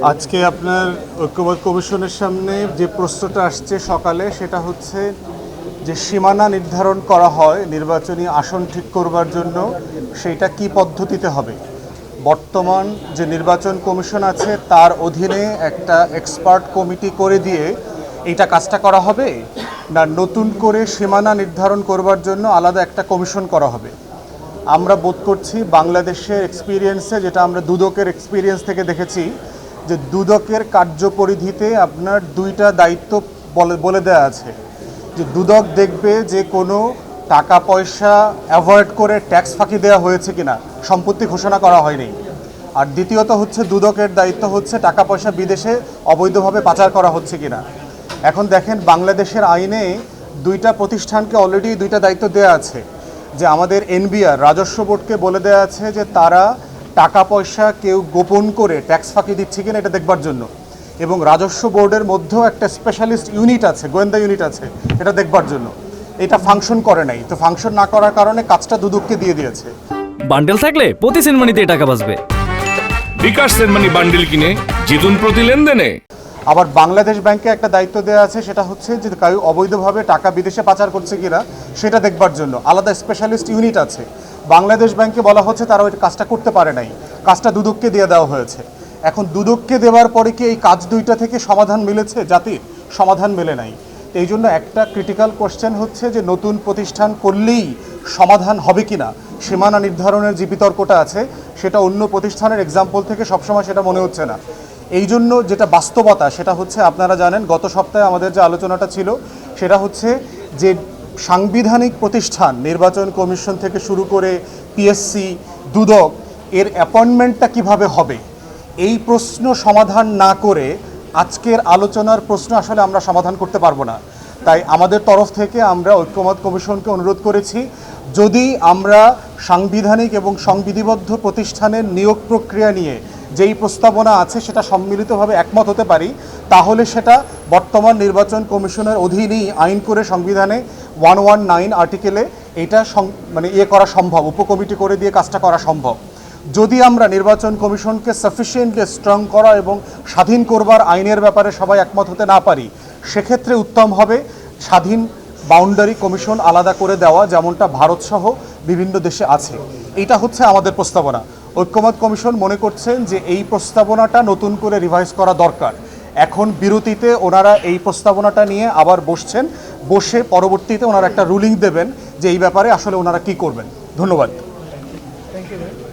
আজকে আপনার ঐক্যমত্য কমিশনের সামনে যে প্রশ্নটা আসছে সকালে সেটা হচ্ছে যে সীমানা নির্ধারণ করা হয় নির্বাচনী আসন ঠিক করবার জন্য সেইটা কি পদ্ধতিতে হবে। বর্তমান যে নির্বাচন কমিশন আছে তার অধীনে একটা এক্সপার্ট কমিটি করে দিয়ে এইটা কাজটা করা হবে, না নতুন করে সীমানা নির্ধারণ করবার জন্য আলাদা একটা কমিশন করা হবে। আমরা বোধ করছি বাংলাদেশের এক্সপিরিয়েন্সে, যেটা আমরা দুদকের এক্সপিরিয়েন্স থেকে দেখেছি, যে দুদকের কার্যপরিধিতে আপনার দুইটা দায়িত্ব বলে দেওয়া আছে। যে দুদক দেখবে যে কোনো টাকা পয়সা অ্যাভয়েড করে ট্যাক্স ফাঁকি দেওয়া হয়েছে কিনা, সম্পত্তি ঘোষণা করা হয়নি। আর দ্বিতীয়ত হচ্ছে দুদকের দায়িত্ব হচ্ছে টাকা পয়সা বিদেশে অবৈধভাবে পাচার করা হচ্ছে কিনা। এখন দেখেন বাংলাদেশের আইনে দুইটা প্রতিষ্ঠানকে অলরেডি দুইটা দায়িত্ব দেওয়া আছে। যে আমাদের এনবিআর রাজস্ব বোর্ডকে বলে দেওয়া আছে যে তারা টাকা পয়সা কেউ গোপন করে ট্যাক্স ফাঁকি দিচ্ছে কিনা এটা দেখবার জন্য, এবং রাজস্ব বোর্ডের মধ্যেও একটা স্পেশালিস্ট ইউনিট আছে, গোয়েন্দা ইউনিট আছে, এটা দেখবার জন্য। এটা ফাংশন করে নাই, তো ফাংশন না করার কারণে কাজটা দুদককে দিয়ে দিয়েছে। বান্ডেল থাকলে প্রতি সেনমানিতে টাকা বাঁচবে। বিকাশ সেনমানি বান্ডেল কিনে জিতুন প্রতি লেনদেনে। আবার বাংলাদেশ ব্যাংকে একটা দায়িত্ব দেওয়া আছে, সেটা হচ্ছে যে কেউ অবৈধভাবে টাকা বিদেশে পাচার করছে কিনা সেটা দেখবার জন্য আলাদা স্পেশালিস্ট ইউনিট আছে। বাংলাদেশ ব্যাংকে বলা হচ্ছে তারা ওই কাজটা করতে পারে নাই, কাজটা দুদককে দিয়ে দেওয়া হয়েছে। এখন দুদককে দেওয়ার পরে কি এই কাজ দুইটা থেকে সমাধান মিলেছে? জাতির সমাধান মেলে নাই। এই জন্য একটা ক্রিটিক্যাল কোশ্চেন হচ্ছে যে নতুন প্রতিষ্ঠান করলেই সমাধান হবে কিনা। সীমানা নির্ধারণের যে বিতর্কটা আছে সেটা অন্য প্রতিষ্ঠানের এক্সাম্পল থেকে সবসময় সেটা মনে হচ্ছে না। এই জন্য যেটা বাস্তবতা সেটা হচ্ছে, আপনারা জানেন গত সপ্তাহে আমাদের যে আলোচনাটা ছিল সেটা হচ্ছে যে সাংবিধানিক প্রতিষ্ঠান নির্বাচন কমিশন থেকে শুরু করে পিএসসি, দুদক, এর অ্যাপয়েন্টমেন্টটা কিভাবে হবে, এই প্রশ্ন সমাধান না করে আজকের আলোচনার প্রশ্ন আসলে আমরা সমাধান করতে পারবো না। তাই আমাদের তরফ থেকে আমরা ঐক্যমত্য কমিশনকে অনুরোধ করেছি, যদি আমরা সাংবিধানিক এবং সংবিধিবদ্ধ প্রতিষ্ঠানের নিয়োগ প্রক্রিয়া নিয়ে যেই প্রস্তাবনা আছে সেটা সম্মিলিতভাবে একমত হতে পারি, তাহলে সেটা বর্তমান নির্বাচন কমিশনের অধীনেই আইন করে সংবিধানে 119 আর্টিকেলে এটা করা সম্ভব, উপকমিটি করে দিয়ে কাজটা করা সম্ভব। যদি আমরা নির্বাচন কমিশনকে সাফিসিয়েন্টলি স্ট্রং করা এবং স্বাধীন করবার আইনের ব্যাপারে সবাই একমত হতে না পারি, সেক্ষেত্রে উত্তম হবে স্বাধীন বাউন্ডারি কমিশন আলাদা করে দেওয়া, যেমনটা ভারতসহ বিভিন্ন দেশে আছে। এটা হচ্ছে আমাদের প্রস্তাবনা। ঐক্যমত্য কমিশন মনে করছেন যে এই প্রস্তাবনাটা নতুন করে রিভাইজ করা দরকার। এখন বিরতিতে ওনারা এই প্রস্তাবনাটা নিয়ে আবার বসছেন, বসে পরবর্তীতে ওনারা একটা রুলিং দেবেন যে এই ব্যাপারে আসলে ওনারা কি করবেন। ধন্যবাদ। Thank you.